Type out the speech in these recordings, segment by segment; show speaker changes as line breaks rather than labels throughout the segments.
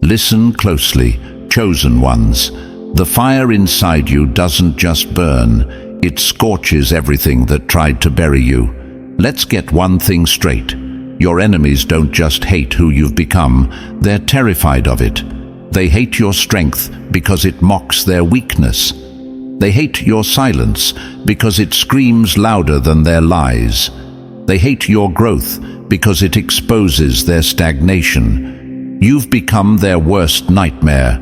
Listen closely, chosen ones. The fire inside you doesn't just burn, it scorches everything that tried to bury you. Let's get one thing straight. Your enemies don't just hate who you've become, they're terrified of it. They hate your strength because it mocks their weakness. They hate your silence because it screams louder than their lies. They hate your growth because it exposes their stagnation. You've become their worst nightmare,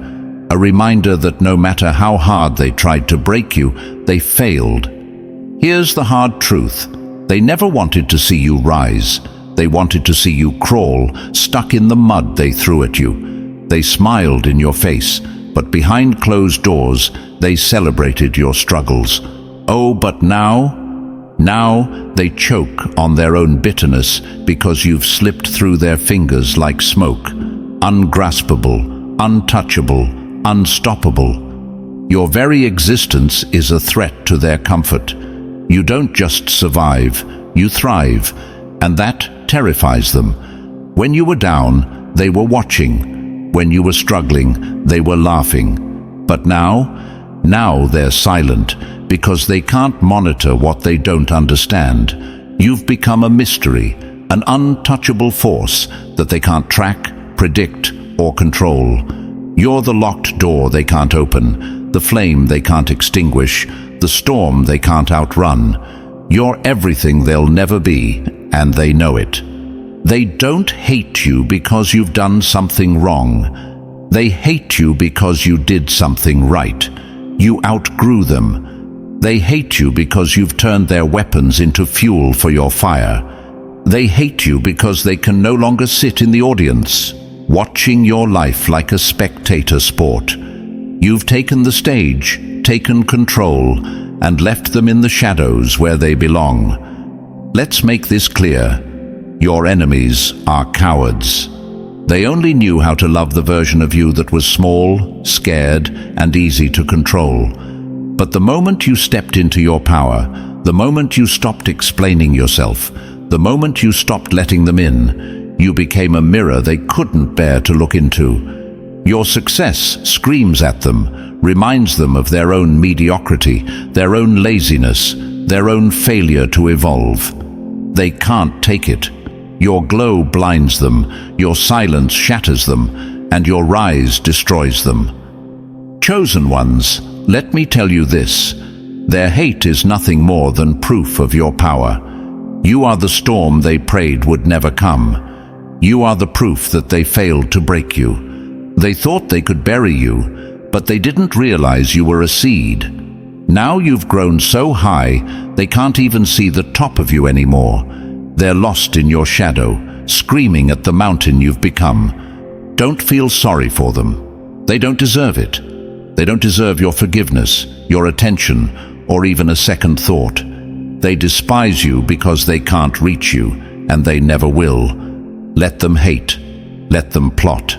a reminder that no matter how hard they tried to break you, they failed. Here's the hard truth. They never wanted to see you rise. They wanted to see you crawl, stuck in the mud they threw at you. They smiled in your face, but behind closed doors, they celebrated your struggles. Oh, but now they choke on their own bitterness because you've slipped through their fingers like smoke. Ungraspable, untouchable, unstoppable. Your very existence is a threat to their comfort. You don't just survive, you thrive, and that terrifies them. When you were down, they were watching. When you were struggling, they were laughing. But now they're silent because they can't monitor what they don't understand. You've become a mystery, an untouchable force that they can't track, predict, or control. You're the locked door they can't open, the flame they can't extinguish, the storm they can't outrun. You're everything they'll never be, and they know it. They don't hate you because you've done something wrong. They hate you because you did something right. You outgrew them. They hate you because you've turned their weapons into fuel for your fire. They hate you because they can no longer sit in the audience, watching your life like a spectator sport. You've taken the stage, taken control, and left them in the shadows where they belong. Let's make this clear. Your enemies are cowards. They only knew how to love the version of you that was small, scared, and easy to control. But the moment you stepped into your power, the moment you stopped explaining yourself, the moment you stopped letting them in, you became a mirror they couldn't bear to look into. Your success screams at them, reminds them of their own mediocrity, their own laziness, their own failure to evolve. They can't take it. Your glow blinds them, your silence shatters them, and your rise destroys them. Chosen ones, let me tell you this. Their hate is nothing more than proof of your power. You are the storm they prayed would never come. You are the proof that they failed to break you. They thought they could bury you, but they didn't realize you were a seed. Now you've grown so high, they can't even see the top of you anymore. They're lost in your shadow, screaming at the mountain you've become. Don't feel sorry for them. They don't deserve it. They don't deserve your forgiveness, your attention, or even a second thought. They despise you because they can't reach you, and they never will. Let them hate. Let them plot.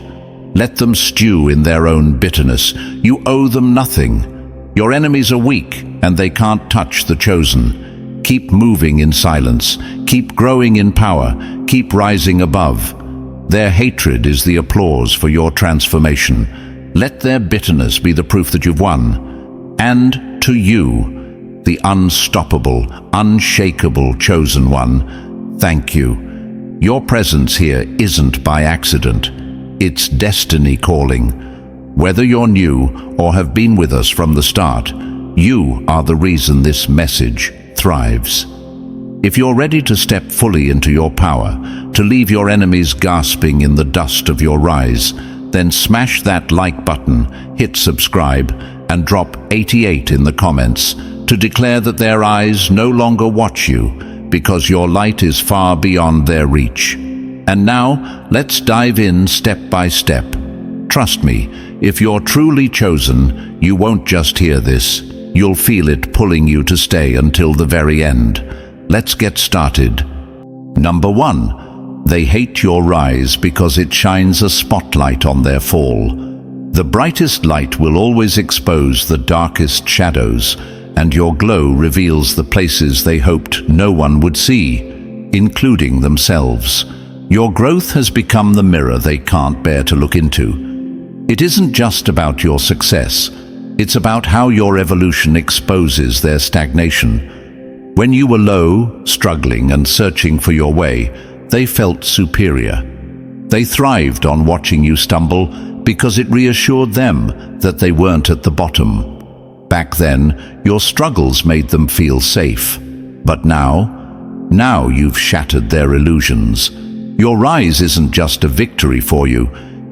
Let them stew in their own bitterness. You owe them nothing. Your enemies are weak, and they can't touch the chosen. Keep moving in silence. Keep growing in power. Keep rising above. Their hatred is the applause for your transformation. Let their bitterness be the proof that you've won. And to you, the unstoppable, unshakable chosen one, thank you. Your presence here isn't by accident. It's destiny calling. Whether you're new or have been with us from the start, you are the reason this message thrives. If you're ready to step fully into your power, to leave your enemies gasping in the dust of your rise, then smash that like button, hit subscribe, and drop 88 in the comments to declare that their eyes no longer watch you because your light is far beyond their reach. And now, let's dive in step by step. Trust me, if you're truly chosen, you won't just hear this. You'll feel it pulling you to stay until the very end. Let's get started. Number 1. They hate your rise because it shines a spotlight on their fall. The brightest light will always expose the darkest shadows, and your glow reveals the places they hoped no one would see, including themselves. Your growth has become the mirror they can't bear to look into. It isn't just about your success. It's about how your evolution exposes their stagnation. When you were low, struggling and searching for your way, they felt superior. They thrived on watching you stumble because it reassured them that they weren't at the bottom. Back then, your struggles made them feel safe. But now you've shattered their illusions. Your rise isn't just a victory for you.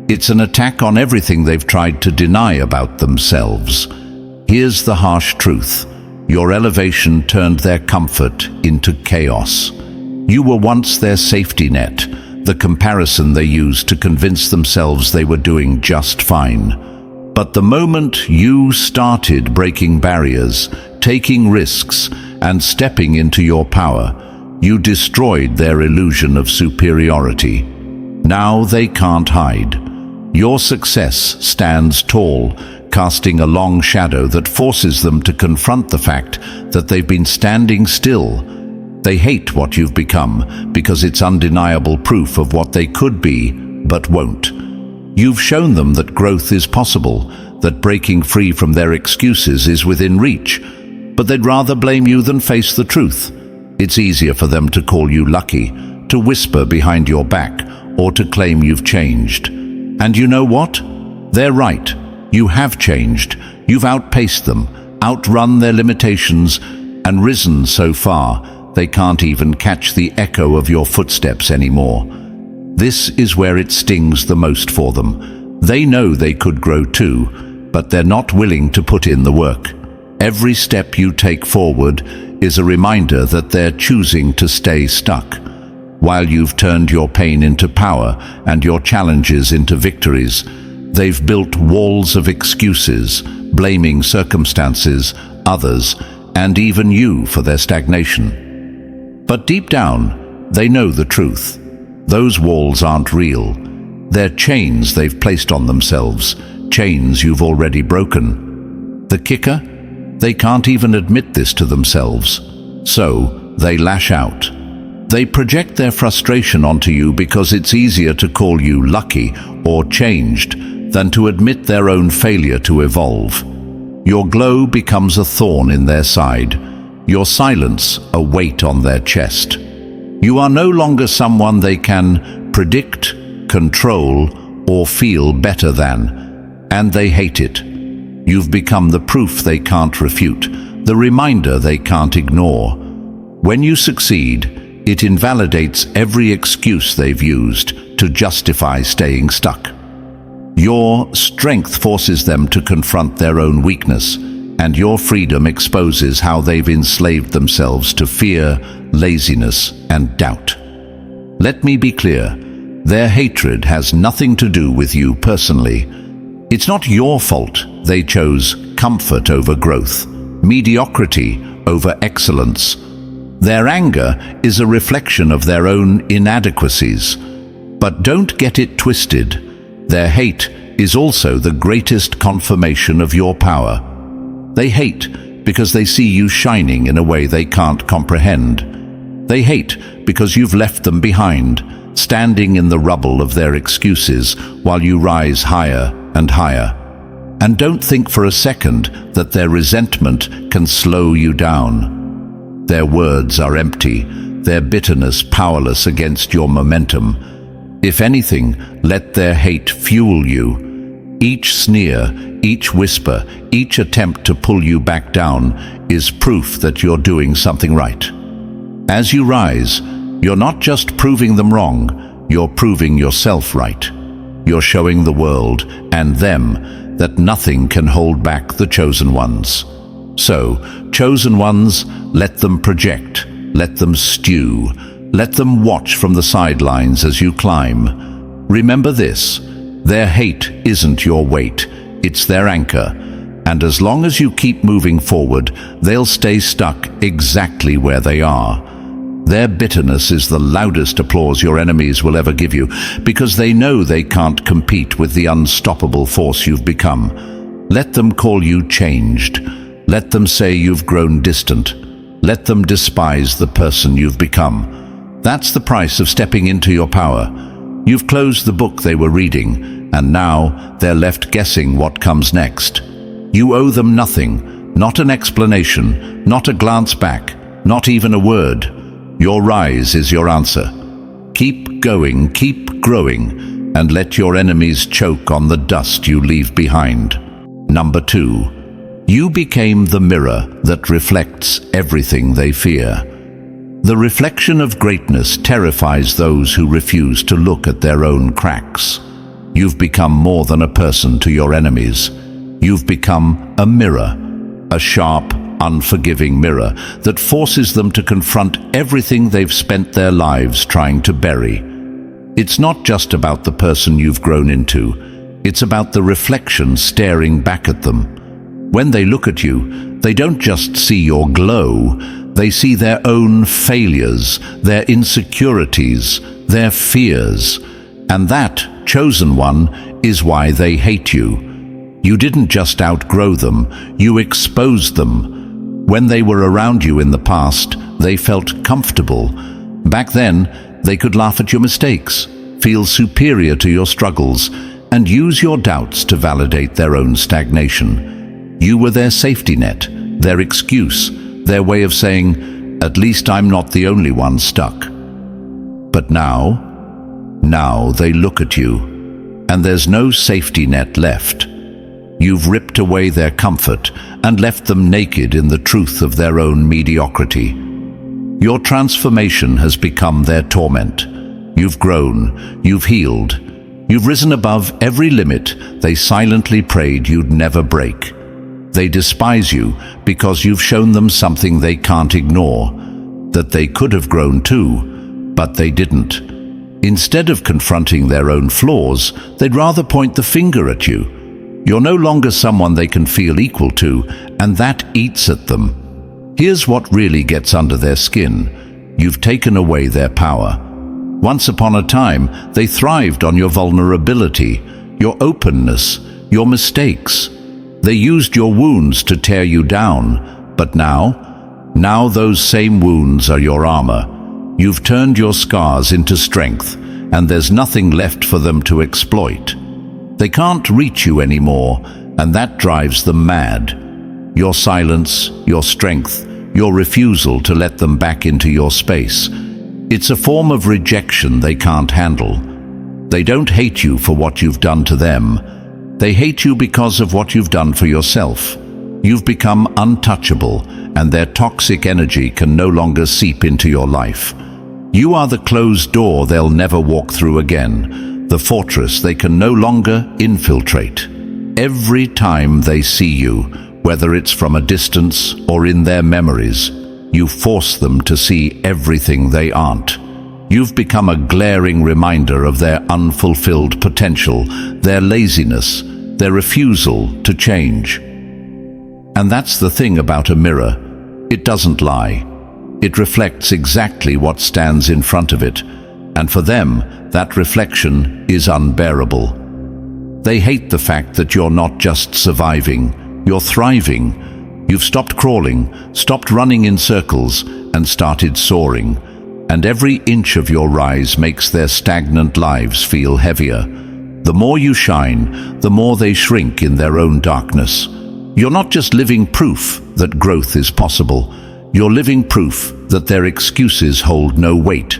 It's an attack on everything they've tried to deny about themselves. Here's the harsh truth. Your elevation turned their comfort into chaos. You were once their safety net, the comparison they used to convince themselves they were doing just fine. But the moment you started breaking barriers, taking risks, and stepping into your power, you destroyed their illusion of superiority. Now they can't hide. Your success stands tall, casting a long shadow that forces them to confront the fact that they've been standing still. They hate what you've become because it's undeniable proof of what they could be, but won't. You've shown them that growth is possible, that breaking free from their excuses is within reach, but they'd rather blame you than face the truth. It's easier for them to call you lucky, to whisper behind your back, or to claim you've changed. And you know what? They're right. You have changed. You've outpaced them, outrun their limitations, and risen so far they can't even catch the echo of your footsteps anymore. This is where it stings the most for them. They know they could grow too, but they're not willing to put in the work. Every step you take forward is a reminder that they're choosing to stay stuck. While you've turned your pain into power and your challenges into victories, they've built walls of excuses, blaming circumstances, others, and even you for their stagnation. But deep down, they know the truth. Those walls aren't real. They're chains they've placed on themselves, chains you've already broken. The kicker? They can't even admit this to themselves. So, they lash out. They project their frustration onto you because it's easier to call you lucky or changed than to admit their own failure to evolve. Your glow becomes a thorn in their side, your silence a weight on their chest. You are no longer someone they can predict, control, or feel better than, and they hate it. You've become the proof they can't refute, the reminder they can't ignore. When you succeed, it invalidates every excuse they've used to justify staying stuck. Your strength forces them to confront their own weakness, and your freedom exposes how they've enslaved themselves to fear, laziness, and doubt. Let me be clear, their hatred has nothing to do with you personally. It's not your fault they chose comfort over growth, mediocrity over excellence. Their anger is a reflection of their own inadequacies. But don't get it twisted. Their hate is also the greatest confirmation of your power. They hate because they see you shining in a way they can't comprehend. They hate because you've left them behind, standing in the rubble of their excuses while you rise higher and higher. And don't think for a second that their resentment can slow you down. Their words are empty, their bitterness powerless against your momentum. If anything, let their hate fuel you. Each sneer, each whisper, each attempt to pull you back down is proof that you're doing something right. As you rise, you're not just proving them wrong, you're proving yourself right. You're showing the world and them that nothing can hold back the chosen ones. So, chosen ones, let them project, let them stew, let them watch from the sidelines as you climb. Remember this, their hate isn't your weight, it's their anchor, and as long as you keep moving forward, they'll stay stuck exactly where they are. Their bitterness is the loudest applause your enemies will ever give you, because they know they can't compete with the unstoppable force you've become. Let them call you changed. Let them say you've grown distant. Let them despise the person you've become. That's the price of stepping into your power. You've closed the book they were reading. and now they're left guessing what comes next. You owe them nothing, not an explanation, not a glance back, not even a word. Your rise is your answer. Keep going, keep growing, and let your enemies choke on the dust you leave behind. Number 2. You became the mirror that reflects everything they fear. The reflection of greatness terrifies those who refuse to look at their own cracks. You've become more than a person to your enemies. You've become a mirror, a sharp, unforgiving mirror that forces them to confront everything they've spent their lives trying to bury. It's not just about the person you've grown into, it's about the reflection staring back at them. When they look at you, they don't just see your glow, they see their own failures, their insecurities, their fears. And that, chosen one, is why they hate you. You didn't just outgrow them, you exposed them. When they were around you in the past, they felt comfortable. Back then, they could laugh at your mistakes, feel superior to your struggles, and use your doubts to validate their own stagnation. You were their safety net, their excuse, their way of saying, "At least I'm not the only one stuck." But now they look at you, and there's no safety net left. You've ripped away their comfort and left them naked in the truth of their own mediocrity. Your transformation has become their torment. You've grown, you've healed, you've risen above every limit they silently prayed you'd never break. They despise you because you've shown them something they can't ignore, that they could have grown too, but they didn't. Instead of confronting their own flaws, they'd rather point the finger at you. You're no longer someone they can feel equal to, and that eats at them. Here's what really gets under their skin. You've taken away their power. Once upon a time, they thrived on your vulnerability, your openness, your mistakes. They used your wounds to tear you down, but now those same wounds are your armor. You've turned your scars into strength, and there's nothing left for them to exploit. They can't reach you anymore, and that drives them mad. Your silence, your strength, your refusal to let them back into your space. It's a form of rejection they can't handle. They don't hate you for what you've done to them. They hate you because of what you've done for yourself. You've become untouchable, and their toxic energy can no longer seep into your life. You are the closed door they'll never walk through again, the fortress they can no longer infiltrate. Every time they see you, whether it's from a distance or in their memories, you force them to see everything they aren't. You've become a glaring reminder of their unfulfilled potential, their laziness, their refusal to change. And that's the thing about a mirror. It doesn't lie. It reflects exactly what stands in front of it, and for them, that reflection is unbearable. They hate the fact that you're not just surviving, you're thriving. You've stopped crawling, stopped running in circles, and started soaring. And every inch of your rise makes their stagnant lives feel heavier. The more you shine, the more they shrink in their own darkness. You're not just living proof that growth is possible. You're living proof that their excuses hold no weight.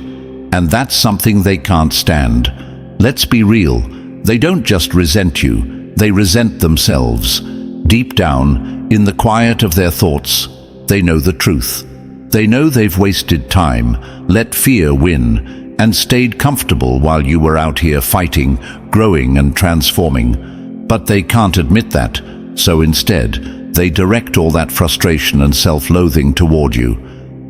And that's something they can't stand. Let's be real. They don't just resent you, they resent themselves. Deep down, in the quiet of their thoughts, they know the truth. They know they've wasted time, let fear win, and stayed comfortable while you were out here fighting, growing and transforming. But they can't admit that, so instead, they direct all that frustration and self-loathing toward you.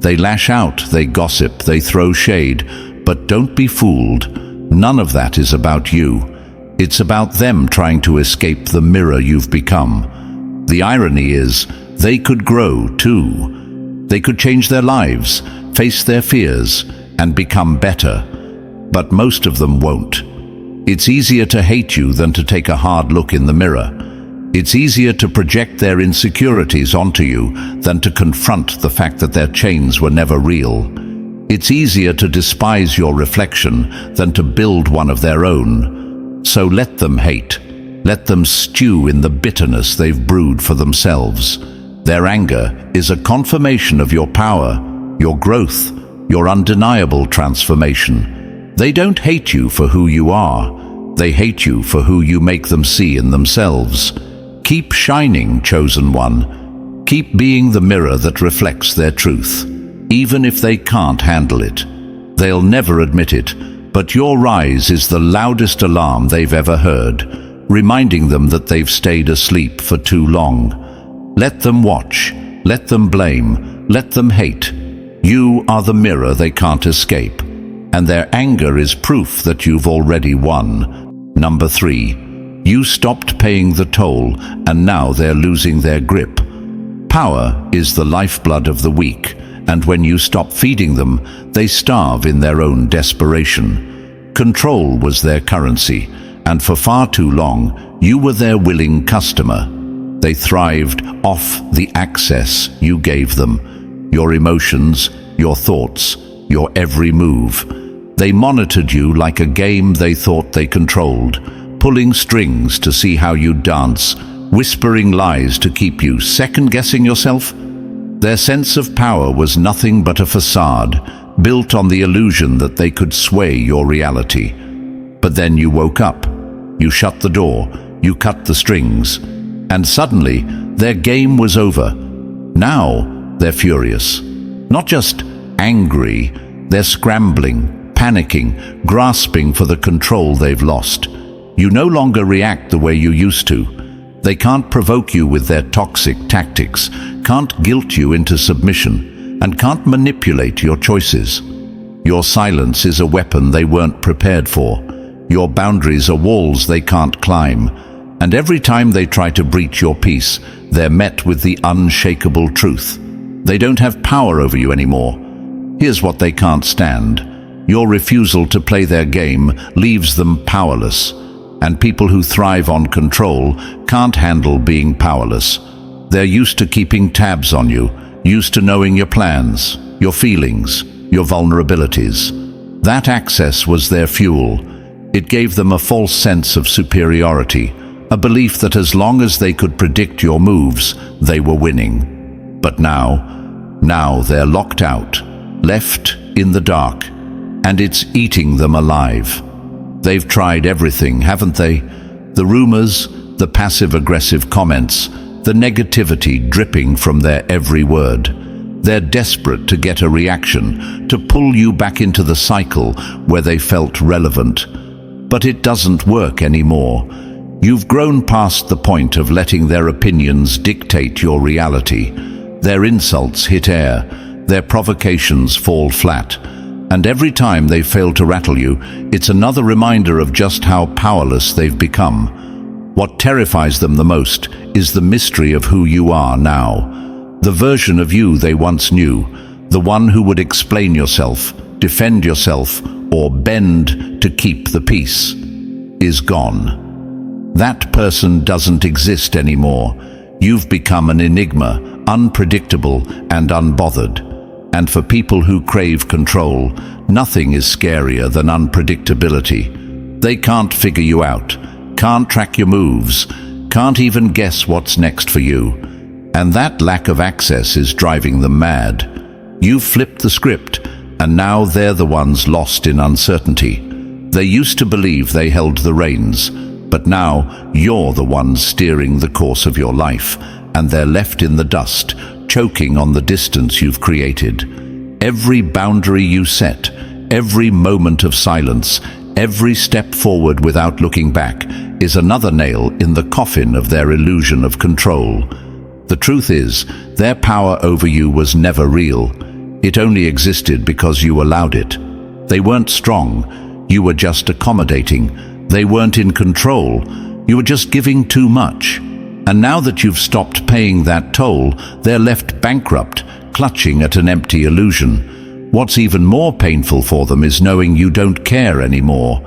They lash out, they gossip, they throw shade, but don't be fooled. None of that is about you. It's about them trying to escape the mirror you've become. The irony is, they could grow too. They could change their lives, face their fears, and become better. But most of them won't. It's easier to hate you than to take a hard look in the mirror. It's easier to project their insecurities onto you than to confront the fact that their chains were never real. It's easier to despise your reflection than to build one of their own. So let them hate. Let them stew in the bitterness they've brewed for themselves. Their anger is a confirmation of your power, your growth, your undeniable transformation. They don't hate you for who you are. They hate you for who you make them see in themselves. Keep shining, chosen one. Keep being the mirror that reflects their truth. Even if they can't handle it. They'll never admit it, but your rise is the loudest alarm they've ever heard, reminding them that they've stayed asleep for too long. Let them watch, let them blame, let them hate. You are the mirror they can't escape, and their anger is proof that you've already won. Number 3, you stopped paying the toll, and now they're losing their grip. Power is the lifeblood of the weak, and when you stop feeding them, they starve in their own desperation. Control was their currency, and for far too long, you were their willing customer. They thrived off the access you gave them, your emotions, your thoughts, your every move. They monitored you like a game they thought they controlled, pulling strings to see how you dance, whispering lies to keep you second-guessing yourself. Their sense of power was nothing but a facade, built on the illusion that they could sway your reality. But then you woke up, you shut the door, you cut the strings, and suddenly their game was over. Now they're furious. Not just angry, they're scrambling, panicking, grasping for the control they've lost. You no longer react the way you used to. They can't provoke you with their toxic tactics, can't guilt you into submission, and can't manipulate your choices. Your silence is a weapon they weren't prepared for. Your boundaries are walls they can't climb. And every time they try to breach your peace, they're met with the unshakable truth. They don't have power over you anymore. Here's what they can't stand. Your refusal to play their game leaves them powerless. And people who thrive on control can't handle being powerless. They're used to keeping tabs on you, used to knowing your plans, your feelings, your vulnerabilities. That access was their fuel. It gave them a false sense of superiority, a belief that as long as they could predict your moves, they were winning. But now they're locked out, left in the dark, and it's eating them alive. They've tried everything, haven't they? The rumors, the passive-aggressive comments, the negativity dripping from their every word. They're desperate to get a reaction, to pull you back into the cycle where they felt relevant. But it doesn't work anymore. You've grown past the point of letting their opinions dictate your reality. Their insults hit air, their provocations fall flat. And every time they fail to rattle you, it's another reminder of just how powerless they've become. What terrifies them the most is the mystery of who you are now. The version of you they once knew, the one who would explain yourself, defend yourself, or bend to keep the peace, is gone. That person doesn't exist anymore. You've become an enigma, unpredictable and unbothered. And for people who crave control, nothing is scarier than unpredictability. They can't figure you out, can't track your moves, can't even guess what's next for you. And that lack of access is driving them mad. You've flipped the script, and now they're the ones lost in uncertainty. They used to believe they held the reins, but now you're the ones steering the course of your life, and they're left in the dust, choking on the distance you've created. Every boundary you set, every moment of silence, every step forward without looking back is another nail in the coffin of their illusion of control. The truth is, their power over you was never real. It only existed because you allowed it. They weren't strong. You were just accommodating. They weren't in control. You were just giving too much. And now that you've stopped paying that toll, they're left bankrupt, clutching at an empty illusion. What's even more painful for them is knowing you don't care anymore.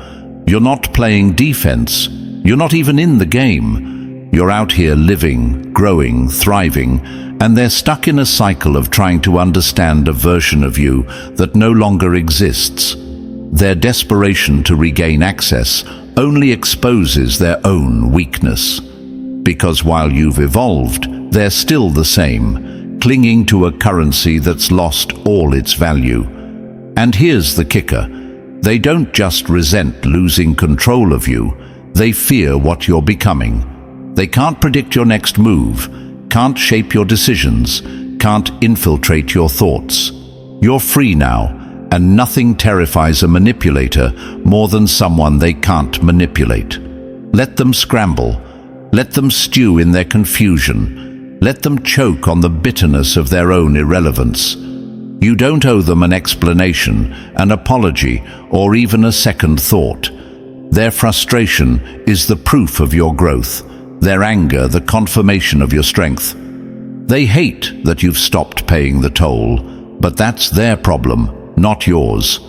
You're not playing defense. You're not even in the game. You're out here living, growing, thriving, and they're stuck in a cycle of trying to understand a version of you that no longer exists. Their desperation to regain access only exposes their own weakness. Because while you've evolved, they're still the same, clinging to a currency that's lost all its value. And here's the kicker. They don't just resent losing control of you, they fear what you're becoming. They can't predict your next move, can't shape your decisions, can't infiltrate your thoughts. You're free now, and nothing terrifies a manipulator more than someone they can't manipulate. Let them scramble. Let them stew in their confusion. Let them choke on the bitterness of their own irrelevance. You don't owe them an explanation, an apology, or even a second thought. Their frustration is the proof of your growth, their anger the confirmation of your strength. They hate that you've stopped paying the toll, but that's their problem, not yours.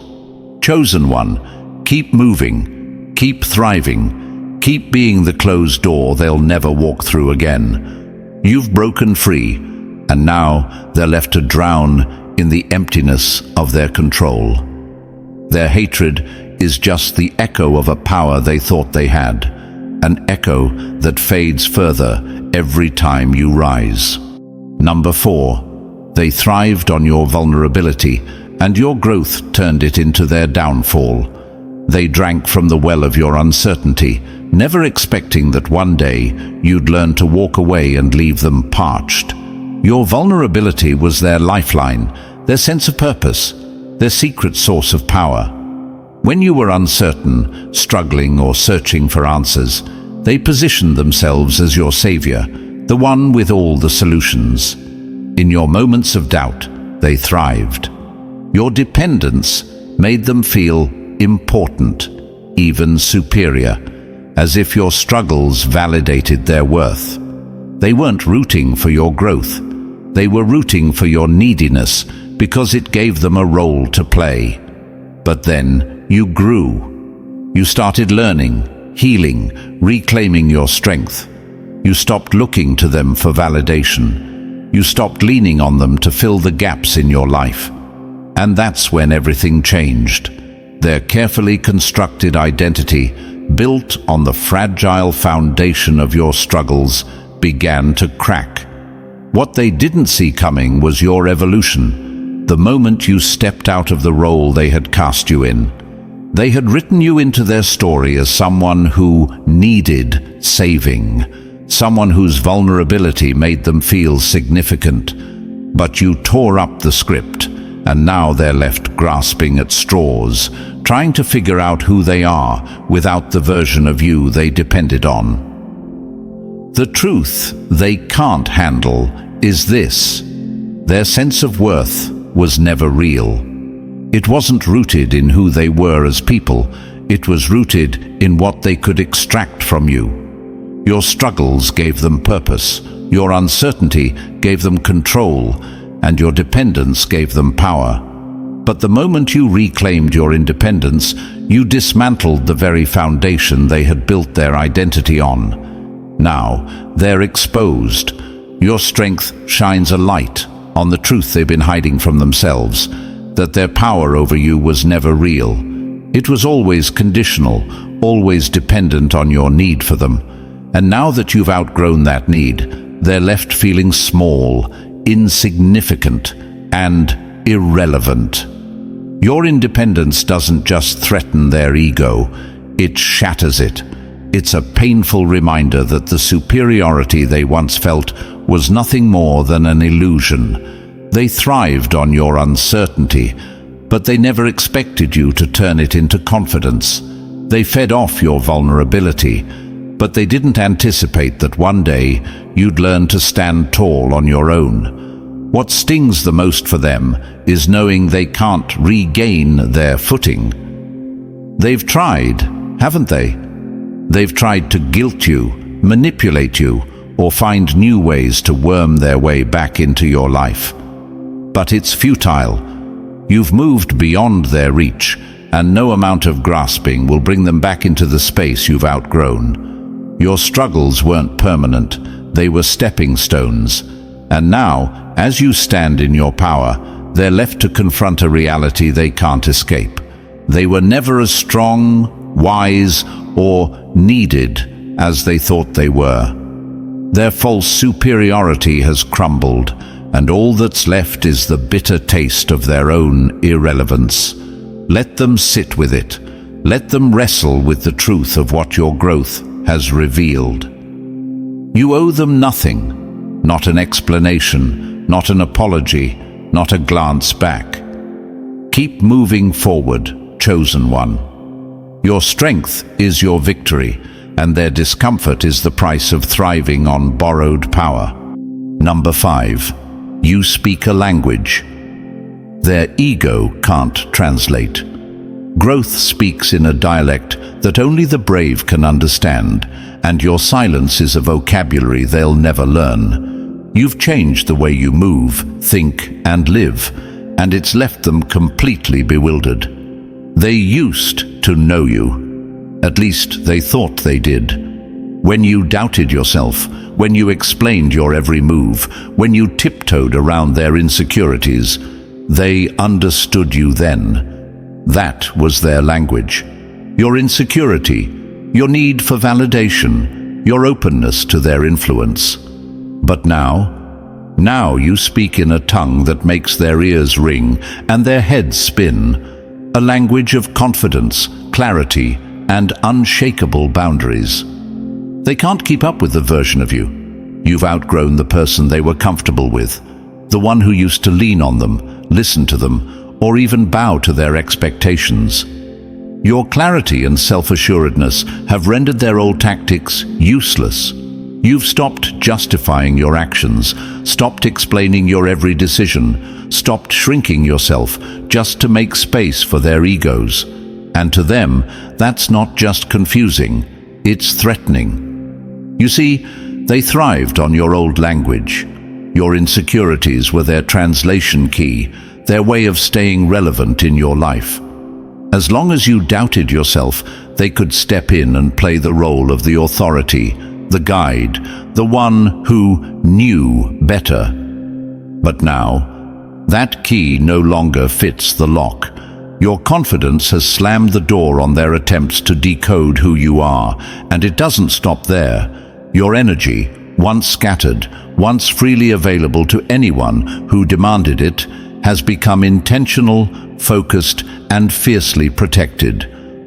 Chosen one, keep moving, keep thriving, keep being the closed door they'll never walk through again. You've broken free, and now they're left to drown in the emptiness of their control. Their hatred is just the echo of a power they thought they had, an echo that fades further every time you rise. Number 4, they thrived on your vulnerability, and your growth turned it into their downfall. They drank from the well of your uncertainty, never expecting that one day you'd learn to walk away and leave them parched. Your vulnerability was their lifeline, their sense of purpose, their secret source of power. When you were uncertain, struggling, or searching for answers, they positioned themselves as your savior, the one with all the solutions. In your moments of doubt, they thrived. Your dependence made them feel important, even superior, as if your struggles validated their worth. They weren't rooting for your growth. They were rooting for your neediness because it gave them a role to play. But then you grew. You started learning, healing, reclaiming your strength. You stopped looking to them for validation. You stopped leaning on them to fill the gaps in your life. And that's when everything changed. Their carefully constructed identity, built on the fragile foundation of your struggles, began to crack. What they didn't see coming was your evolution. The moment you stepped out of the role they had cast you in, they had written you into their story as someone who needed saving, someone whose vulnerability made them feel significant. But you tore up the script, and now they're left grasping at straws, trying to figure out who they are without the version of you they depended on. The truth they can't handle is this: their sense of worth was never real. It wasn't rooted in who they were as people, it was rooted in what they could extract from you. Your struggles gave them purpose, your uncertainty gave them control, and your dependence gave them power. But the moment you reclaimed your independence, you dismantled the very foundation they had built their identity on. Now, they're exposed. Your strength shines a light on the truth they've been hiding from themselves, that their power over you was never real. It was always conditional, always dependent on your need for them. And now that you've outgrown that need, they're left feeling small, insignificant, and irrelevant. Your independence doesn't just threaten their ego, it shatters it. It's a painful reminder that the superiority they once felt was nothing more than an illusion. They thrived on your uncertainty, but they never expected you to turn it into confidence. They fed off your vulnerability, but they didn't anticipate that one day you'd learn to stand tall on your own. What stings the most for them is knowing they can't regain their footing. They've tried, haven't they? They've tried to guilt you, manipulate you, or find new ways to worm their way back into your life. But it's futile. You've moved beyond their reach, and no amount of grasping will bring them back into the space you've outgrown. Your struggles weren't permanent, they were stepping stones. And now, as you stand in your power, they're left to confront a reality they can't escape. They were never as strong, wise, or needed as they thought they were. Their false superiority has crumbled, and all that's left is the bitter taste of their own irrelevance. Let them sit with it. Let them wrestle with the truth of what your growth has revealed. You owe them nothing, not an explanation, not an apology, not a glance back. Keep moving forward, chosen one. Your strength is your victory, and their discomfort is the price of thriving on borrowed power. Number 5. You speak a language their ego can't translate. Growth speaks in a dialect that only the brave can understand, and your silence is a vocabulary they'll never learn. You've changed the way you move, think, and live, and it's left them completely bewildered. They used to know you. At least they thought they did. When you doubted yourself, when you explained your every move, when you tiptoed around their insecurities, they understood you then. That was their language. Your insecurity, your need for validation, your openness to their influence. But now you speak in a tongue that makes their ears ring and their heads spin, a language of confidence, clarity, and unshakable boundaries. They can't keep up with the version of you. You've outgrown the person they were comfortable with, the one who used to lean on them, listen to them, or even bow to their expectations. Your clarity and self-assuredness have rendered their old tactics useless. You've stopped justifying your actions, stopped explaining your every decision, stopped shrinking yourself just to make space for their egos. And to them, that's not just confusing, it's threatening. You see, they thrived on your old language. Your insecurities were their translation key, their way of staying relevant in your life. As long as you doubted yourself, they could step in and play the role of the authority, the guide, the one who knew better. But now, that key no longer fits the lock. Your confidence has slammed the door on their attempts to decode who you are, and it doesn't stop there. Your energy, once scattered, once freely available to anyone who demanded it, has become intentional, focused, and fiercely protected.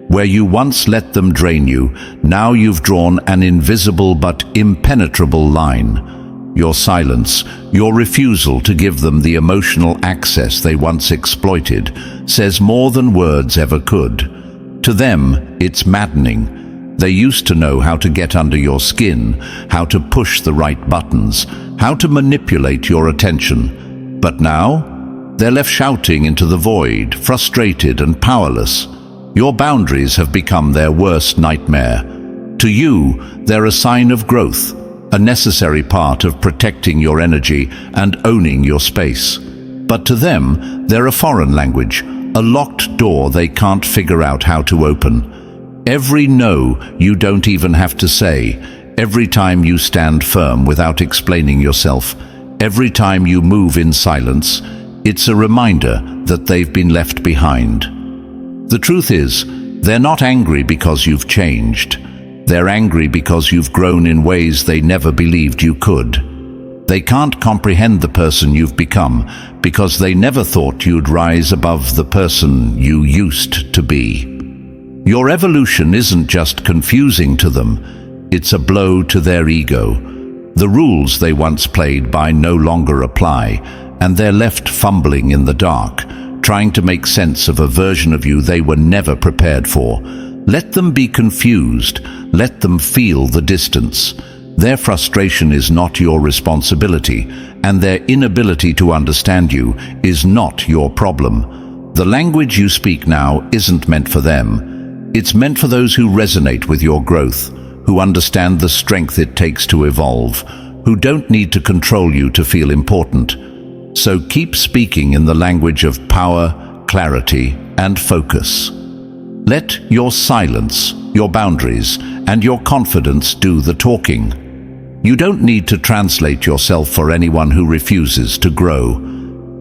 Where you once let them drain you, now you've drawn an invisible but impenetrable line. Your silence, your refusal to give them the emotional access they once exploited, says more than words ever could. To them, it's maddening. They used to know how to get under your skin, how to push the right buttons, how to manipulate your attention. But now, they're left shouting into the void, frustrated and powerless. Your boundaries have become their worst nightmare. To you, they're a sign of growth, a necessary part of protecting your energy and owning your space. But to them, they're a foreign language, a locked door they can't figure out how to open. Every no you don't even have to say, every time you stand firm without explaining yourself, every time you move in silence, it's a reminder that they've been left behind. The truth is, they're not angry because you've changed. They're angry because you've grown in ways they never believed you could. They can't comprehend the person you've become because they never thought you'd rise above the person you used to be. Your evolution isn't just confusing to them, it's a blow to their ego. The rules they once played by no longer apply, and they're left fumbling in the dark, trying to make sense of a version of you they were never prepared for. Let them be confused. Let them feel the distance. Their frustration is not your responsibility, and their inability to understand you is not your problem. The language you speak now isn't meant for them. It's meant for those who resonate with your growth, who understand the strength it takes to evolve, who don't need to control you to feel important. So keep speaking in the language of power, clarity, and focus. Let your silence, your boundaries, and your confidence do the talking. You don't need to translate yourself for anyone who refuses to grow.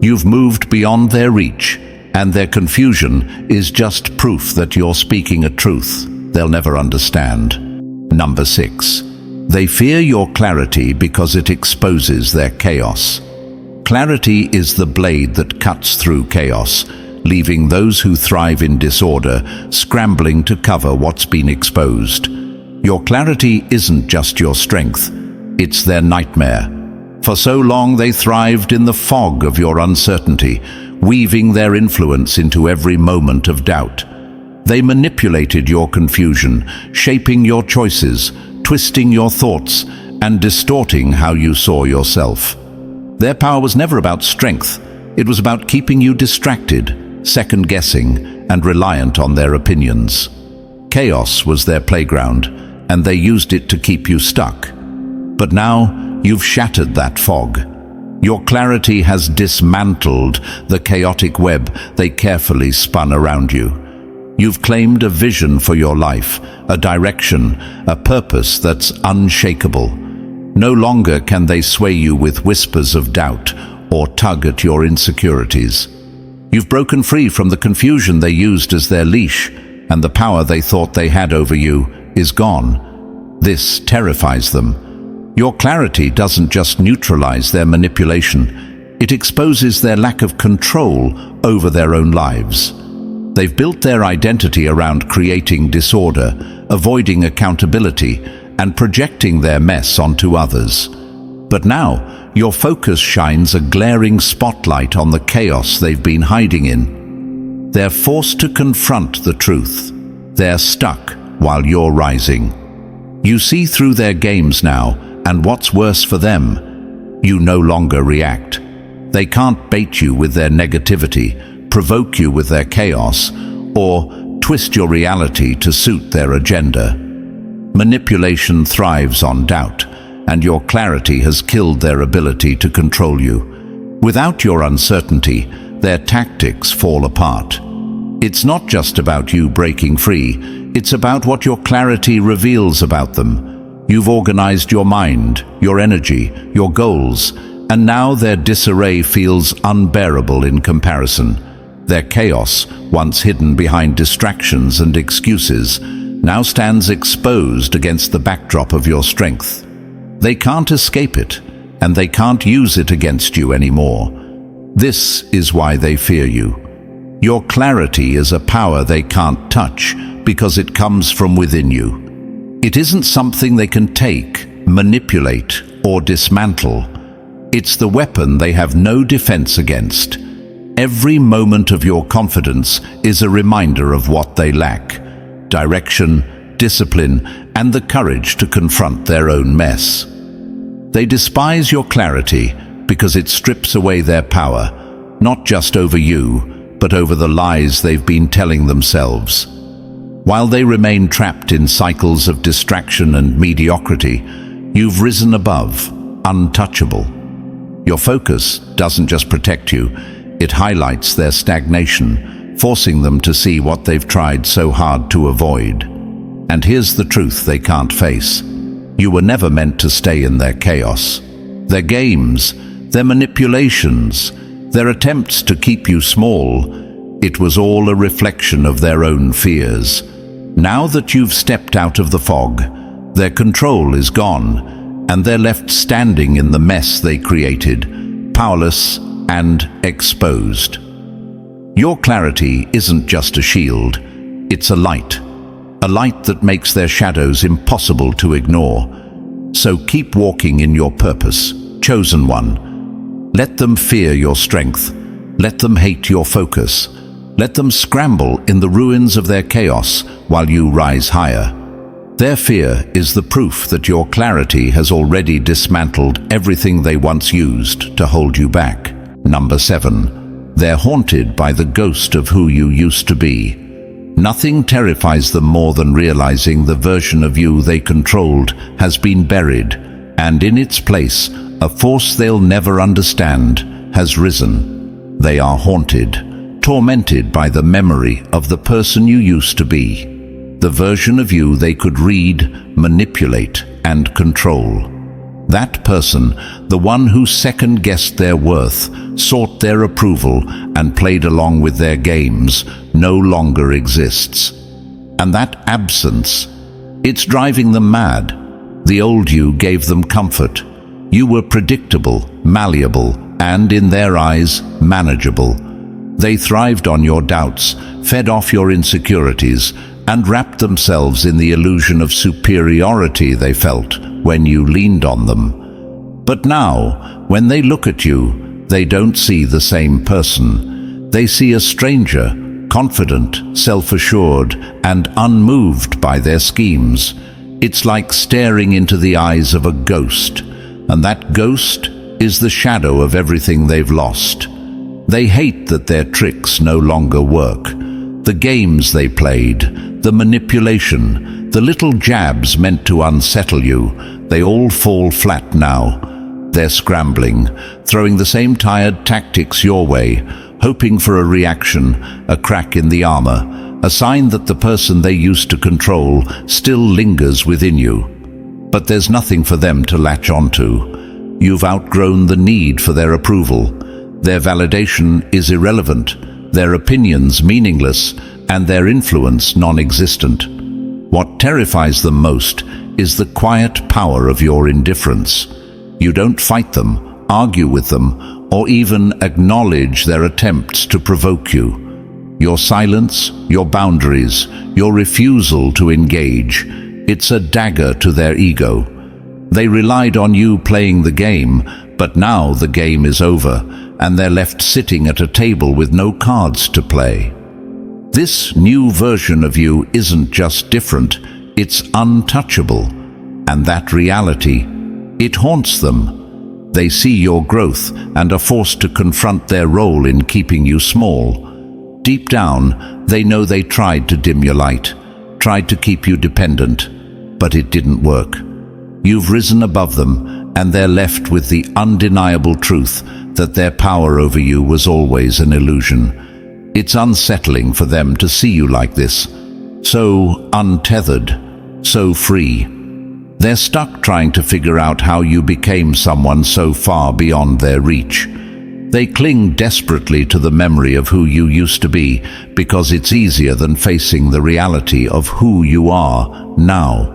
You've moved beyond their reach, and their confusion is just proof that you're speaking a truth. they'll never understand. Number 6. They fear your clarity because it exposes their chaos. Clarity is the blade that cuts through chaos, leaving those who thrive in disorder scrambling to cover what's been exposed. Your clarity isn't just your strength, it's their nightmare. For so long they thrived in the fog of your uncertainty, weaving their influence into every moment of doubt. They manipulated your confusion, shaping your choices, twisting your thoughts, and distorting how you saw yourself. Their power was never about strength, it was about keeping you distracted, second-guessing, and reliant on their opinions. Chaos was their playground, and they used it to keep you stuck. But now, you've shattered that fog. Your clarity has dismantled the chaotic web they carefully spun around you. You've claimed a vision for your life, a direction, a purpose that's unshakable. No longer can they sway you with whispers of doubt or tug at your insecurities. You've broken free from the confusion they used as their leash, and the power they thought they had over you is gone. This terrifies them. Your clarity doesn't just neutralize their manipulation, it exposes their lack of control over their own lives. They've built their identity around creating disorder, avoiding accountability, and projecting their mess onto others. But now, your focus shines a glaring spotlight on the chaos they've been hiding in. They're forced to confront the truth. They're stuck while you're rising. You see through their games now, and what's worse for them, you no longer react. They can't bait you with their negativity, provoke you with their chaos, or twist your reality to suit their agenda. Manipulation thrives on doubt, and your clarity has killed their ability to control you. Without your uncertainty, their tactics fall apart. It's not just about you breaking free, it's about what your clarity reveals about them. You've organized your mind, your energy, your goals, and now their disarray feels unbearable in comparison. Their chaos, once hidden behind distractions and excuses, now stands exposed against the backdrop of your strength. They can't escape it, and they can't use it against you anymore. This is why they fear you. Your clarity is a power they can't touch because it comes from within you. It isn't something they can take, manipulate, or dismantle. It's the weapon they have no defense against. Every moment of your confidence is a reminder of what they lack: direction, discipline, and the courage to confront their own mess. They despise your clarity because it strips away their power, not just over you, but over the lies they've been telling themselves. While they remain trapped in cycles of distraction and mediocrity, you've risen above, untouchable. Your focus doesn't just protect you, it highlights their stagnation, forcing them to see what they've tried so hard to avoid. And here's the truth they can't face. You were never meant to stay in their chaos. Their games, their manipulations, their attempts to keep you small, it was all a reflection of their own fears. Now that you've stepped out of the fog, their control is gone, and they're left standing in the mess they created, powerless and exposed. Your clarity isn't just a shield, it's a light that makes their shadows impossible to ignore. So keep walking in your purpose, chosen one. Let them fear your strength, let them hate your focus, let them scramble in the ruins of their chaos while you rise higher. Their fear is the proof that your clarity has already dismantled everything they once used to hold you back. Number 7. They're haunted by the ghost of who you used to be. Nothing terrifies them more than realizing the version of you they controlled has been buried, and in its place, a force they'll never understand has risen. They are haunted, tormented by the memory of the person you used to be, the version of you they could read, manipulate, and control. That person, the one who second-guessed their worth, sought their approval, and played along with their games, no longer exists. And that absence, it's driving them mad. The old you gave them comfort. You were predictable, malleable, and, in their eyes, manageable. They thrived on your doubts, fed off your insecurities, and wrapped themselves in the illusion of superiority they felt when you leaned on them. But now, when they look at you, they don't see the same person. They see a stranger, confident, self-assured, and unmoved by their schemes. It's like staring into the eyes of a ghost, and that ghost is the shadow of everything they've lost. They hate that their tricks no longer work. The games they played, the manipulation, the little jabs meant to unsettle you, they all fall flat now. They're scrambling, throwing the same tired tactics your way, hoping for a reaction, a crack in the armor, a sign that the person they used to control still lingers within you. But there's nothing for them to latch onto. You've outgrown the need for their approval. Their validation is irrelevant, their opinions meaningless, and their influence non-existent. What terrifies them most is the quiet power of your indifference. You don't fight them, argue with them, or even acknowledge their attempts to provoke you. Your silence, your boundaries, your refusal to engage, it's a dagger to their ego. They relied on you playing the game, but now the game is over, and they're left sitting at a table with no cards to play. This new version of you isn't just different, it's untouchable. And that reality, it haunts them. They see your growth and are forced to confront their role in keeping you small. Deep down, they know they tried to dim your light, tried to keep you dependent, but it didn't work. You've risen above them, and they're left with the undeniable truth that their power over you was always an illusion. It's unsettling for them to see you like this, so untethered, so free. They're stuck trying to figure out how you became someone so far beyond their reach. They cling desperately to the memory of who you used to be because it's easier than facing the reality of who you are now.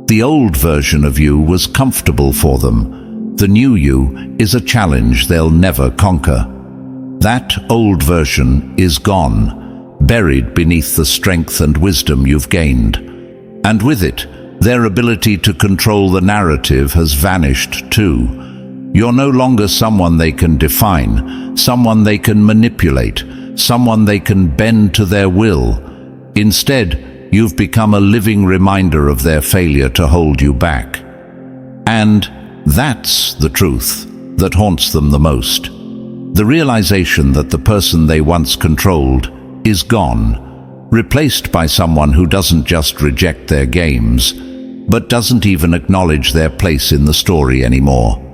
The old version of you was comfortable for them. The new you is a challenge they'll never conquer. That old version is gone, buried beneath the strength and wisdom you've gained. And with it, their ability to control the narrative has vanished too. You're no longer someone they can define, someone they can manipulate, someone they can bend to their will. Instead, you've become a living reminder of their failure to hold you back. And that's the truth that haunts them the most. The realization that the person they once controlled is gone, replaced by someone who doesn't just reject their games, but doesn't even acknowledge their place in the story anymore.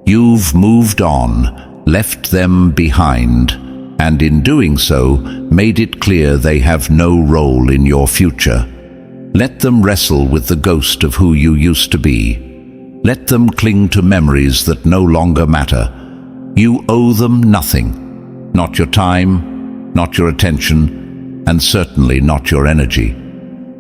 You've moved on, left them behind, and in doing so, made it clear they have no role in your future. Let them wrestle with the ghost of who you used to be. Let them cling to memories that no longer matter. You owe them nothing. Not your time, not your attention, and certainly not your energy.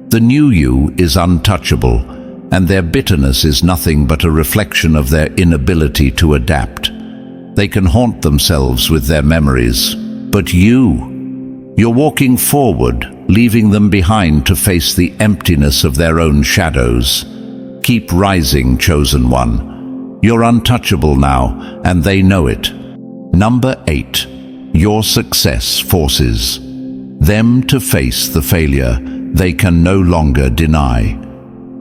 The new you is untouchable, and their bitterness is nothing but a reflection of their inability to adapt. They can haunt themselves with their memories, but you're walking forward, leaving them behind to face the emptiness of their own shadows. Keep rising, chosen one. You're untouchable now, and they know it. Number 8. Your success forces them to face the failure they can no longer deny.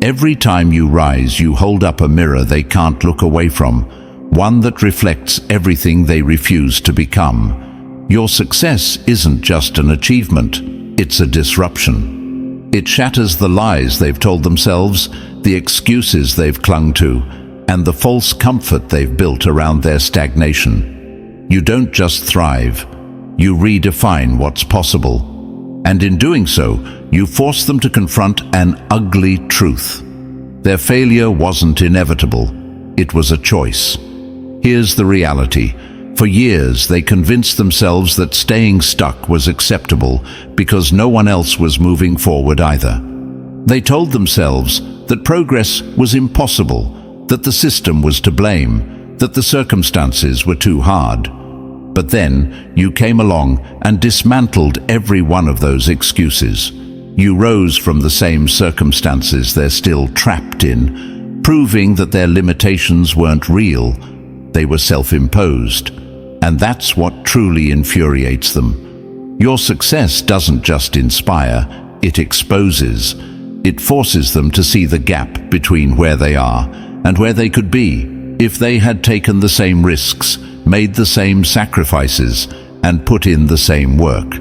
Every time you rise, you hold up a mirror they can't look away from, one that reflects everything they refuse to become. Your success isn't just an achievement, it's a disruption. It shatters the lies they've told themselves, the excuses they've clung to, and the false comfort they've built around their stagnation. You don't just thrive, you redefine what's possible. And in doing so, you force them to confront an ugly truth. Their failure wasn't inevitable, it was a choice. Here's the reality. For years, they convinced themselves that staying stuck was acceptable because no one else was moving forward either. They told themselves that progress was impossible, that the system was to blame, that the circumstances were too hard. But then you came along and dismantled every one of those excuses. You rose from the same circumstances they're still trapped in, proving that their limitations weren't real, they were self-imposed. And that's what truly infuriates them. Your success doesn't just inspire, it exposes. It forces them to see the gap between where they are and where they could be if they had taken the same risks, made the same sacrifices, and put in the same work.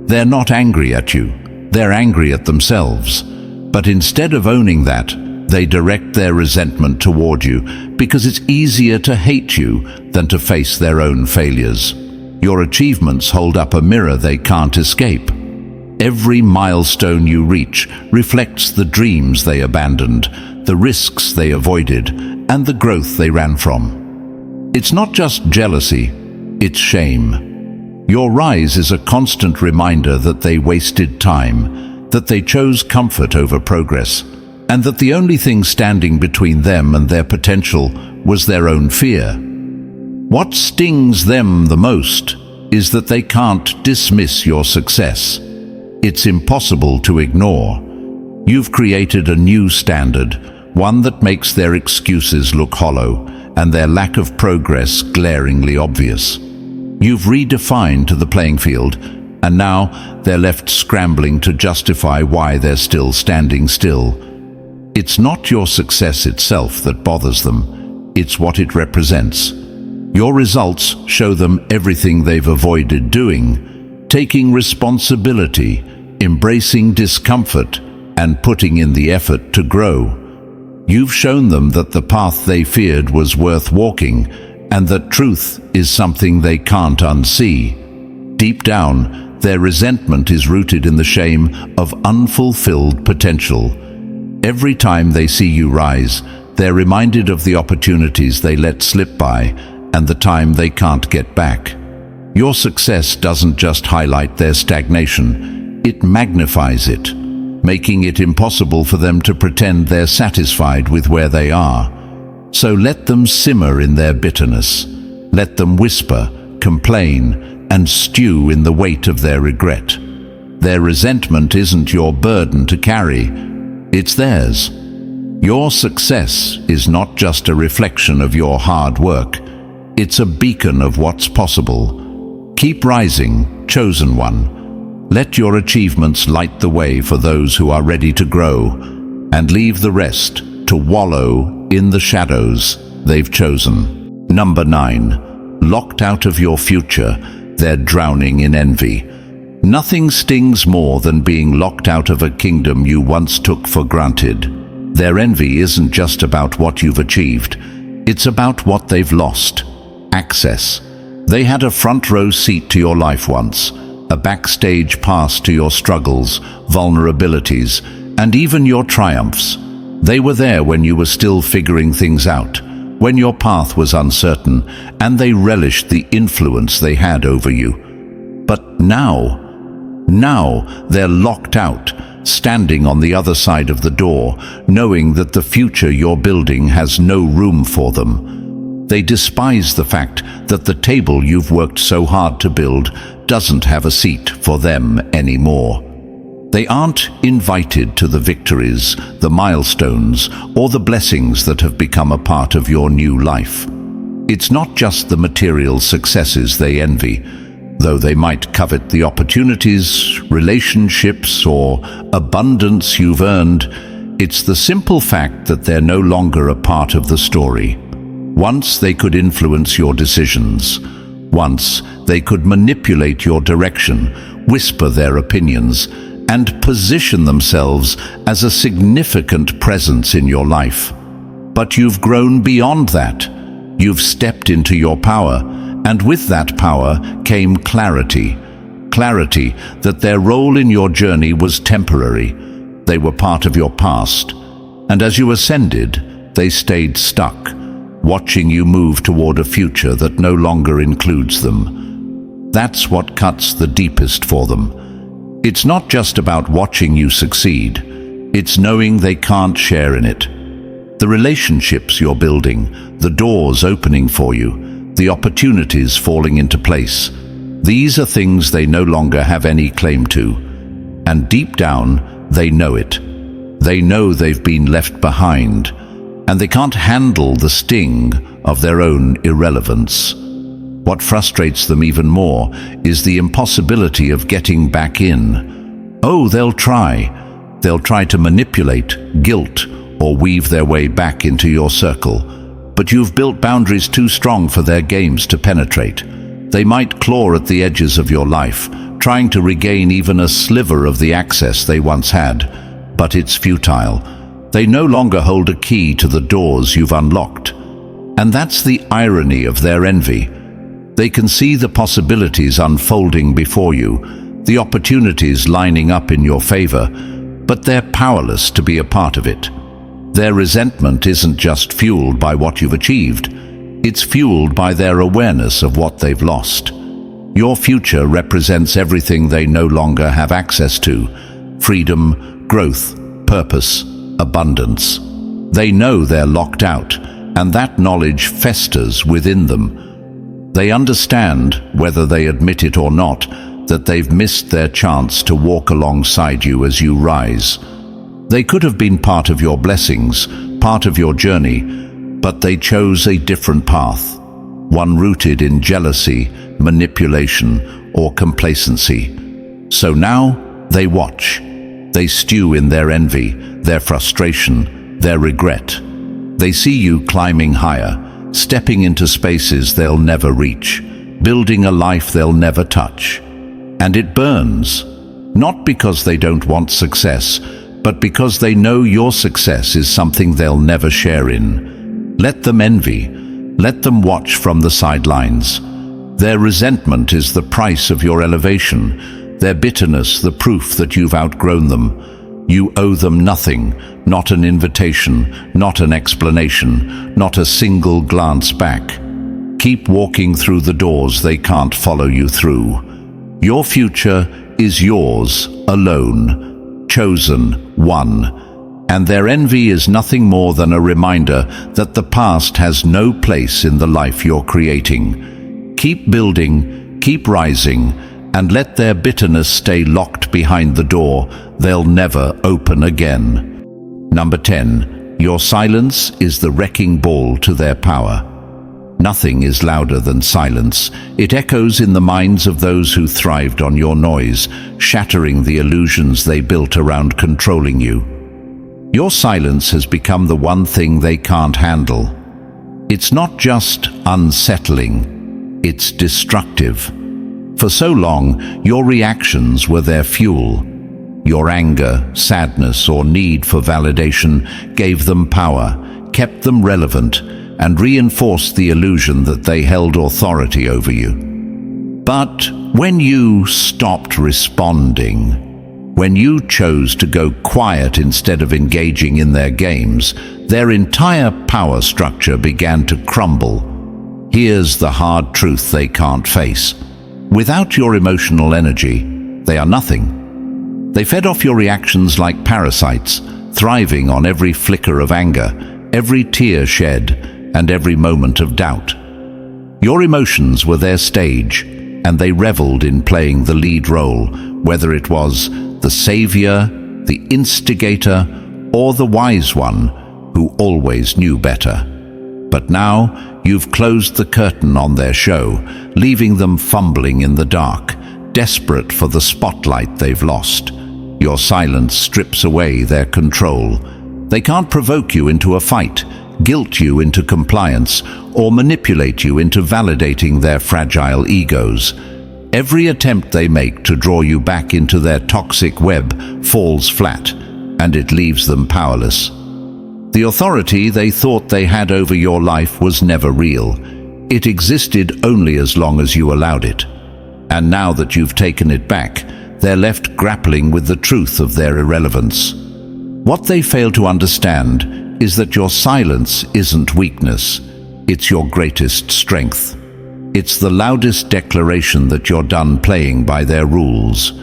They're not angry at you, they're angry at themselves. But instead of owning that, they direct their resentment toward you because it's easier to hate you than to face their own failures. Your achievements hold up a mirror they can't escape. Every milestone you reach reflects the dreams they abandoned, the risks they avoided, and the growth they ran from. It's not just jealousy, it's shame. Your rise is a constant reminder that they wasted time, that they chose comfort over progress, and that the only thing standing between them and their potential was their own fear. What stings them the most is that they can't dismiss your success. It's impossible to ignore. You've created a new standard, one that makes their excuses look hollow and their lack of progress glaringly obvious. You've redefined the playing field, and now they're left scrambling to justify why they're still standing still. It's not your success itself that bothers them, it's what it represents. Your results show them everything they've avoided doing, taking responsibility, embracing discomfort, and putting in the effort to grow. You've shown them that the path they feared was worth walking, and that truth is something they can't unsee. Deep down, their resentment is rooted in the shame of unfulfilled potential. Every time they see you rise, they're reminded of the opportunities they let slip by and the time they can't get back. Your success doesn't just highlight their stagnation, it magnifies it, making it impossible for them to pretend they're satisfied with where they are. So let them simmer in their bitterness. Let them whisper, complain, and stew in the weight of their regret. Their resentment isn't your burden to carry, it's theirs. Your success is not just a reflection of your hard work, it's a beacon of what's possible. Keep rising, chosen one. Let your achievements light the way for those who are ready to grow, and leave the rest to wallow in the shadows they've chosen. Number 9. Locked out of your future, they're drowning in envy. Nothing stings more than being locked out of a kingdom you once took for granted. Their envy isn't just about what you've achieved, it's about what they've lost. Access. They had a front row seat to your life once, a backstage pass to your struggles, vulnerabilities, and even your triumphs. They were there when you were still figuring things out, when your path was uncertain, and they relished the influence they had over you. But now they're locked out, standing on the other side of the door, knowing that the future you're building has no room for them. They despise the fact that the table you've worked so hard to build doesn't have a seat for them anymore. They aren't invited to the victories, the milestones, or the blessings that have become a part of your new life. It's not just the material successes they envy, though they might covet the opportunities, relationships, or abundance you've earned. It's the simple fact that they're no longer a part of the story. Once they could influence your decisions. Once they could manipulate your direction, whisper their opinions, and position themselves as a significant presence in your life. But you've grown beyond that. You've stepped into your power, and with that power came clarity. Clarity that their role in your journey was temporary. They were part of your past, and as you ascended, they stayed stuck, watching you move toward a future that no longer includes them. That's what cuts the deepest for them. It's not just about watching you succeed, it's knowing they can't share in it. The relationships you're building, the doors opening for you, the opportunities falling into place, these are things they no longer have any claim to. And deep down, they know it. They know they've been left behind, and they can't handle the sting of their own irrelevance. What frustrates them even more is the impossibility of getting back in. Oh, they'll try. They'll try to manipulate, guilt, or weave their way back into your circle. But you've built boundaries too strong for their games to penetrate. They might claw at the edges of your life, trying to regain even a sliver of the access they once had. But it's futile. They no longer hold a key to the doors you've unlocked. And that's the irony of their envy. They can see the possibilities unfolding before you, the opportunities lining up in your favor, but they're powerless to be a part of it. Their resentment isn't just fueled by what you've achieved. It's fueled by their awareness of what they've lost. Your future represents everything they no longer have access to: freedom, growth, purpose, abundance. They know they're locked out, and that knowledge festers within them. They understand, whether they admit it or not, that they've missed their chance to walk alongside you as you rise. They could have been part of your blessings, part of your journey, but they chose a different path, one rooted in jealousy, manipulation, or complacency. So now they watch. They stew in their envy, their frustration, their regret. They see you climbing higher, stepping into spaces they'll never reach, building a life they'll never touch. And it burns, not because they don't want success, but because they know your success is something they'll never share in. Let them envy. Let them watch from the sidelines. Their resentment is the price of your elevation, their bitterness the proof that you've outgrown them. You owe them nothing, not an invitation, not an explanation, not a single glance back. Keep walking through the doors they can't follow you through. Your future is yours alone, chosen, won. And their envy is nothing more than a reminder that the past has no place in the life you're creating. Keep building, keep rising, and let their bitterness stay locked behind the door they'll never open again. Number 10. Your silence is the wrecking ball to their power. Nothing is louder than silence. It echoes in the minds of those who thrived on your noise, shattering the illusions they built around controlling you. Your silence has become the one thing they can't handle. It's not just unsettling, it's destructive. For so long, your reactions were their fuel. Your anger, sadness, or need for validation gave them power, kept them relevant, and reinforced the illusion that they held authority over you. But when you stopped responding, when you chose to go quiet instead of engaging in their games, their entire power structure began to crumble. Here's the hard truth they can't face. Without your emotional energy, they are nothing. They fed off your reactions like parasites, thriving on every flicker of anger, every tear shed, and every moment of doubt. Your emotions were their stage, and they reveled in playing the lead role, whether it was the savior, the instigator, or the wise one who always knew better. But now you've closed the curtain on their show, leaving them fumbling in the dark, desperate for the spotlight they've lost. Your silence strips away their control. They can't provoke you into a fight, guilt you into compliance, or manipulate you into validating their fragile egos. Every attempt they make to draw you back into their toxic web falls flat, and it leaves them powerless. The authority they thought they had over your life was never real. It existed only as long as you allowed it. And now that you've taken it back, they're left grappling with the truth of their irrelevance. What they fail to understand is that your silence isn't weakness. it's your greatest strength. It's the loudest declaration that you're done playing by their rules.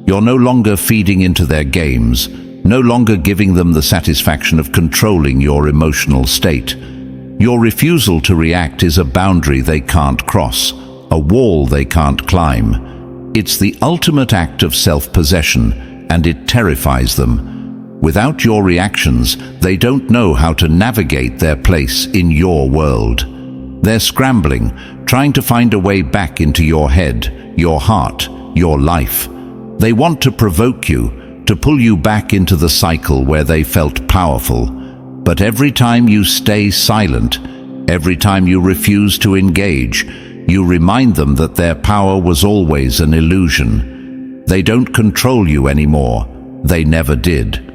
You're no longer feeding into their games, no longer giving them the satisfaction of controlling your emotional state. Your refusal to react is a boundary they can't cross, a wall they can't climb. It's the ultimate act of self-possession, and it terrifies them. Without your reactions, they don't know how to navigate their place in your world. They're scrambling, trying to find a way back into your head, your heart, your life. They want to provoke you, to pull you back into the cycle where they felt powerful. But every time you stay silent, every time you refuse to engage, you remind them that their power was always an illusion. They don't control you anymore. They never did.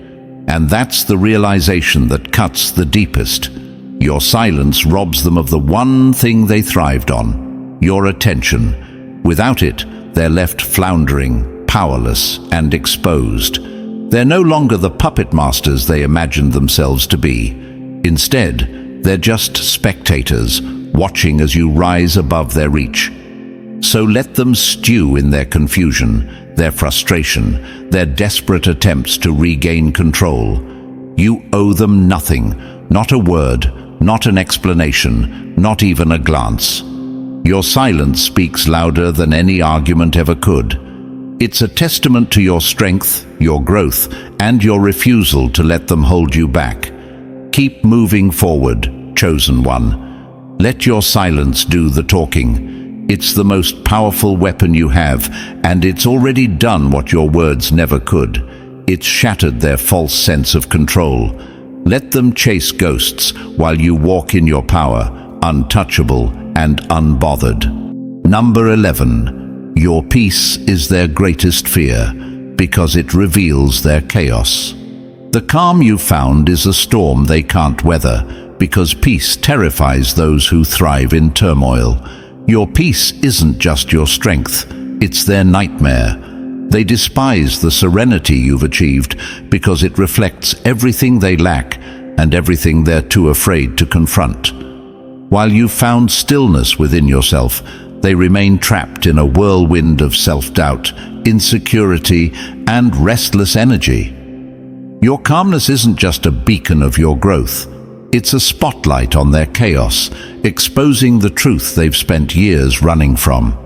And that's the realization that cuts the deepest. Your silence robs them of the one thing they thrived on, your attention. Without it, they're left floundering, powerless, and exposed. They're no longer the puppet masters they imagined themselves to be. Instead, they're just spectators, watching as you rise above their reach. So let them stew in their confusion, their frustration, their desperate attempts to regain control. You owe them nothing, not a word, not an explanation, not even a glance. Your silence speaks louder than any argument ever could. It's a testament to your strength, your growth, and your refusal to let them hold you back. Keep moving forward, chosen one. Let your silence do the talking. It's the most powerful weapon you have, and it's already done what your words never could. It's shattered their false sense of control. Let them chase ghosts while you walk in your power, untouchable and unbothered. Number 11. Your peace is their greatest fear, because it reveals their chaos. The calm you found is a storm they can't weather, because peace terrifies those who thrive in turmoil. Your peace isn't just your strength, it's their nightmare. They despise the serenity you've achieved because it reflects everything they lack and everything they're too afraid to confront. While you've found stillness within yourself, they remain trapped in a whirlwind of self-doubt, insecurity, and restless energy. Your calmness isn't just a beacon of your growth. It's a spotlight on their chaos, exposing the truth they've spent years running from.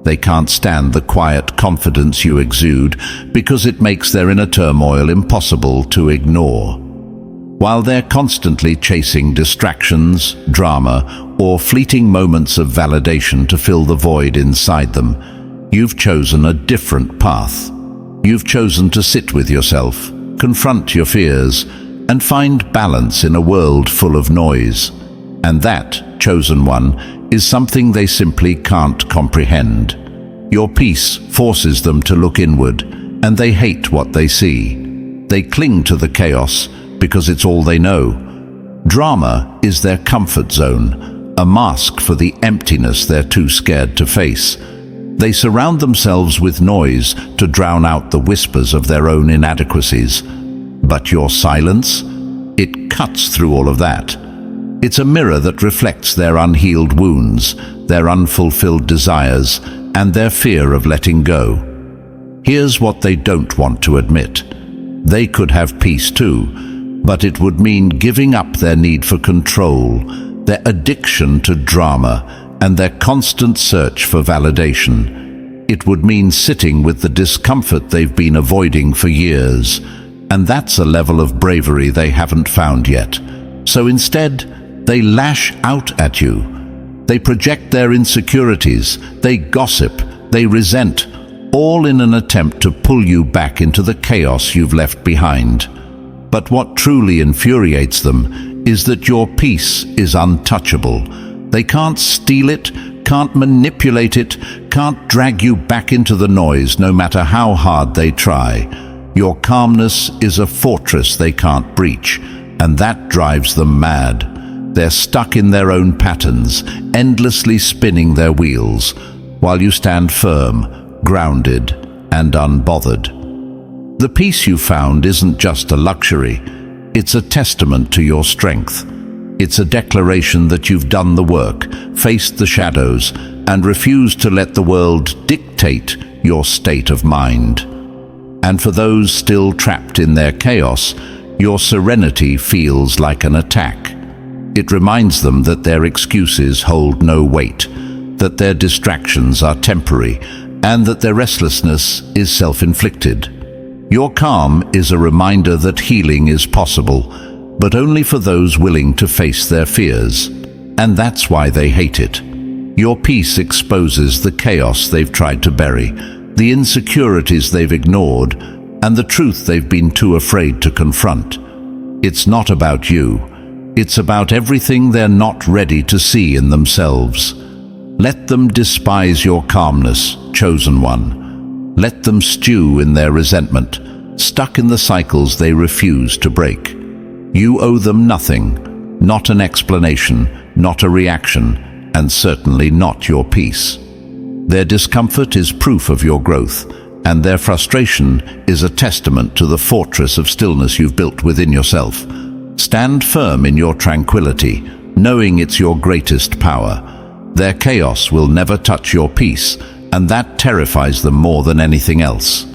They can't stand the quiet confidence you exude because it makes their inner turmoil impossible to ignore. While they're constantly chasing distractions, drama, or fleeting moments of validation to fill the void inside them, you've chosen a different path. You've chosen to sit with yourself, confront your fears, and find balance in a world full of noise. And that, chosen one, is something they simply can't comprehend. Your peace forces them to look inward, and they hate what they see. They cling to the chaos because it's all they know. Drama is their comfort zone, a mask for the emptiness they're too scared to face. They surround themselves with noise to drown out the whispers of their own inadequacies. But your silence? It cuts through all of that. It's a mirror that reflects their unhealed wounds, their unfulfilled desires, and their fear of letting go. Here's what they don't want to admit. They could have peace too, but it would mean giving up their need for control, their addiction to drama, and their constant search for validation. It would mean sitting with the discomfort they've been avoiding for years, and that's a level of bravery they haven't found yet. So instead, they lash out at you. They project their insecurities, they gossip, they resent, all in an attempt to pull you back into the chaos you've left behind. But what truly infuriates them is that your peace is untouchable. They can't steal it, can't manipulate it, can't drag you back into the noise no matter how hard they try. Your calmness is a fortress they can't breach, and that drives them mad. They're stuck in their own patterns, endlessly spinning their wheels, while you stand firm, grounded, and unbothered. The peace you found isn't just a luxury, it's a testament to your strength. It's a declaration that you've done the work, faced the shadows, and refused to let the world dictate your state of mind. And for those still trapped in their chaos, your serenity feels like an attack. It reminds them that their excuses hold no weight, that their distractions are temporary, and that their restlessness is self-inflicted. Your calm is a reminder that healing is possible, but only for those willing to face their fears, and that's why they hate it. Your peace exposes the chaos they've tried to bury, the insecurities they've ignored, and the truth they've been too afraid to confront. It's not about you. It's about everything they're not ready to see in themselves. Let them despise your calmness, chosen one. Let them stew in their resentment, stuck in the cycles they refuse to break. You owe them nothing, not an explanation, not a reaction, and certainly not your peace. Their discomfort is proof of your growth, and their frustration is a testament to the fortress of stillness you've built within yourself. Stand firm in your tranquility, knowing it's your greatest power. Their chaos will never touch your peace, and that terrifies them more than anything else.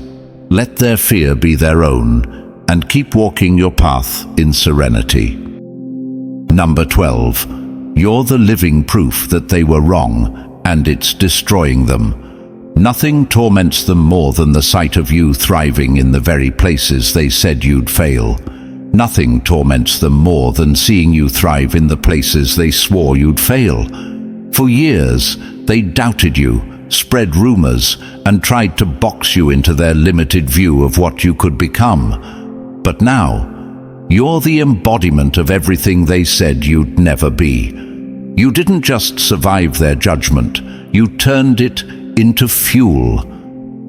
Let their fear be their own, and keep walking your path in serenity. Number 12. You're the living proof that they were wrong, and it's destroying them. Nothing torments them more than the sight of you thriving in the very places they said you'd fail. Nothing torments them more than seeing you thrive in the places they swore you'd fail. For years, they doubted you, spread rumors, and tried to box you into their limited view of what you could become. But now, you're the embodiment of everything they said you'd never be. You didn't just survive their judgment, you turned it into fuel.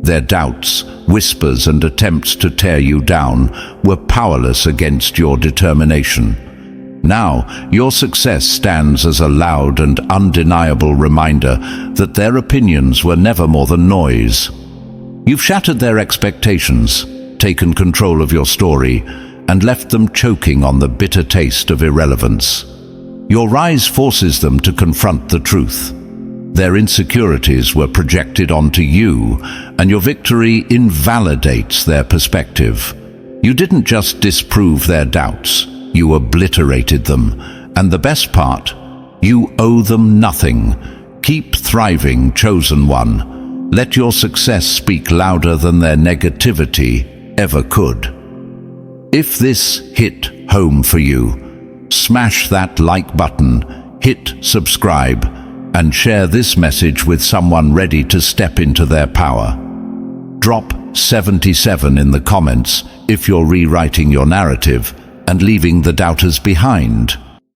Their doubts, whispers, and attempts to tear you down were powerless against your determination. Now, your success stands as a loud and undeniable reminder that their opinions were never more than noise. You've shattered their expectations, taken control of your story, and left them choking on the bitter taste of irrelevance. Your rise forces them to confront the truth. Their insecurities were projected onto you, and your victory invalidates their perspective. You didn't just disprove their doubts, you obliterated them. And the best part, you owe them nothing. Keep thriving, chosen one. Let your success speak louder than their negativity ever could. If this hit home for you, smash that like button, hit subscribe, and share this message with someone ready to step into their power. Drop 77 in the comments if you're rewriting your narrative and leaving the doubters behind.